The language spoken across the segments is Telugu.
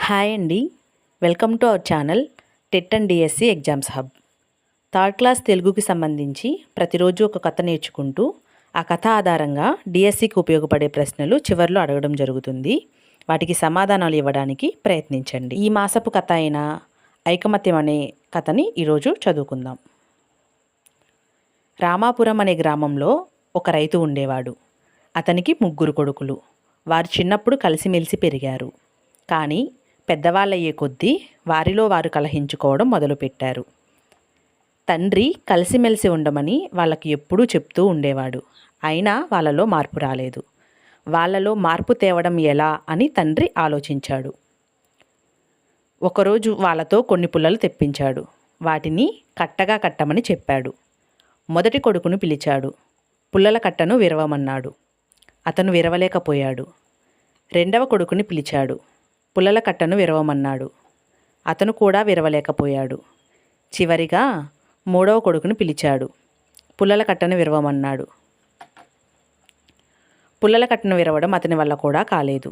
హాయ్ అండి, welcome to our channel TET and DSC exams hub. Third class తెలుగుకి సంబంధించి ప్రతిరోజు ఒక కథ నేర్చుకుంటూ ఆ కథ ఆధారంగా డిఎస్సికి ఉపయోగపడే ప్రశ్నలు చివరిలో అడగడం జరుగుతుంది. వాటికి సమాధానాలు ఇవ్వడానికి ప్రయత్నించండి. ఈ మాసపు కథ అయిన ఐకమత్యం అనే కథని ఈరోజు చదువుకుందాం. రామాపురం అనే గ్రామంలో ఒక రైతు ఉండేవాడు. అతనికి 3 కొడుకులు. వారు చిన్నప్పుడు కలిసిమెలిసి పెరిగారు. కానీ పెద్దవాళ్ళయ్యే కొద్దీ వారిలో వారు కలహించుకోవడం మొదలుపెట్టారు. తండ్రి కలిసిమెలిసి ఉండమని వాళ్ళకి ఎప్పుడూ చెప్తూ ఉండేవాడు. అయినా వాళ్ళలో మార్పు రాలేదు. వాళ్ళలో మార్పు తేవడం ఎలా అని తండ్రి ఆలోచించాడు. ఒకరోజు వాళ్ళతో కొన్ని పుల్లలు తెప్పించాడు. వాటిని కట్టగా కట్టమని చెప్పాడు. మొదటి కొడుకును పిలిచాడు. పుల్లల కట్టను విరవమన్నాడు. అతను విరవలేకపోయాడు. రెండవ కొడుకుని పిలిచాడు. పుల్లల కట్టను విరవమన్నాడు. అతను కూడా విరవలేకపోయాడు. చివరిగా మూడవ కొడుకుని పిలిచాడు. పుల్లల కట్టను విరవమన్నాడు. పుల్లల కట్టను విరవడం అతని వల్ల కూడా కాలేదు.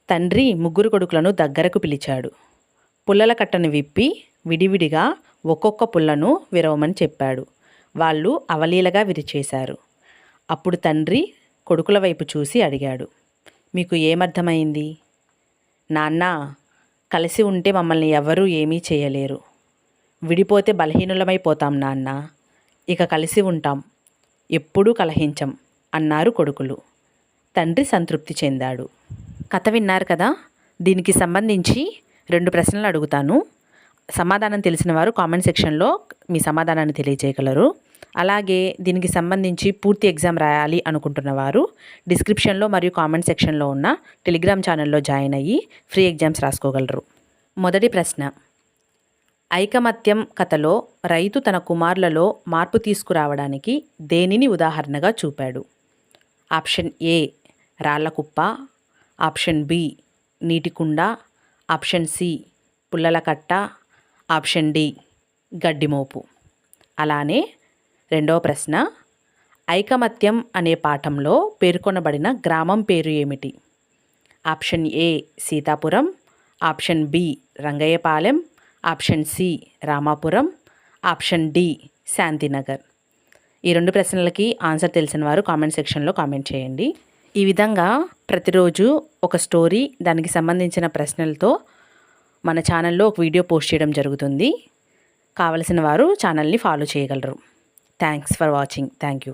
తండ్రి 3 కొడుకులను దగ్గరకు పిలిచాడు. పుల్లల కట్టను విప్పి విడివిడిగా ఒక్కొక్క పుల్లను విరవమని చెప్పాడు. వాళ్ళు అవలీలగా విరిచేశారు. అప్పుడు తండ్రి కొడుకుల వైపు చూసి అడిగాడు, మీకు ఏమర్థమైంది? నాన్న, కలిసి ఉంటే మమ్మల్ని ఎవరూ ఏమీ చేయలేరు. విడిపోతే బలహీనులమైపోతాం నాన్న. ఇక కలిసి ఉంటాం, ఎప్పుడూ కలహించం అన్నారు కొడుకులు. తండ్రి సంతృప్తి చెందాడు. కథ విన్నారు కదా. దీనికి సంబంధించి 2 ప్రశ్నలు అడుగుతాను. సమాధానం తెలిసిన వారు కామెంట్ సెక్షన్లో మీ సమాధానాన్ని తెలియజేయగలరు. అలాగే దీనికి సంబంధించి పూర్తి ఎగ్జామ్ రాయాలి అనుకుంటున్న వారు డిస్క్రిప్షన్లో మరియు కామెంట్ సెక్షన్లో ఉన్న టెలిగ్రామ్ ఛానల్లో జాయిన్ అయ్యి ఫ్రీ ఎగ్జామ్స్ రాసుకోగలరు. మొదటి ప్రశ్న, ఐకమత్యం కథలో రైతు తన కుమారులలో మార్పు తీసుకురావడానికి దేనిని ఉదాహరణగా చూపాడు? ఆప్షన్ ఏ రాళ్లకుప్ప, ఆప్షన్ బి నీటికుండ, ఆప్షన్ సి పుల్లల కట్ట, ఆప్షన్ డి గడ్డిమోపు. అలానే రెండవ ప్రశ్న, ఐకమత్యం అనే పాఠంలో పేర్కొనబడిన గ్రామం పేరు ఏమిటి? Option A Sitapuram, option B Rangayyapalem, option C Ramapuram, option D Shantinagar. ఈ 2 ప్రశ్నలకి ఆన్సర్ తెలిసిన వారు కామెంట్ సెక్షన్లో కామెంట్ చేయండి. ఈ విధంగా ప్రతిరోజు ఒక స్టోరీ, దానికి సంబంధించిన ప్రశ్నలతో మన ఛానల్లో ఒక వీడియో పోస్ట్ చేయడం జరుగుతుంది. కావలసిన వారు ఛానల్ని ఫాలో చేయగలరు. Thanks for watching. Thank you.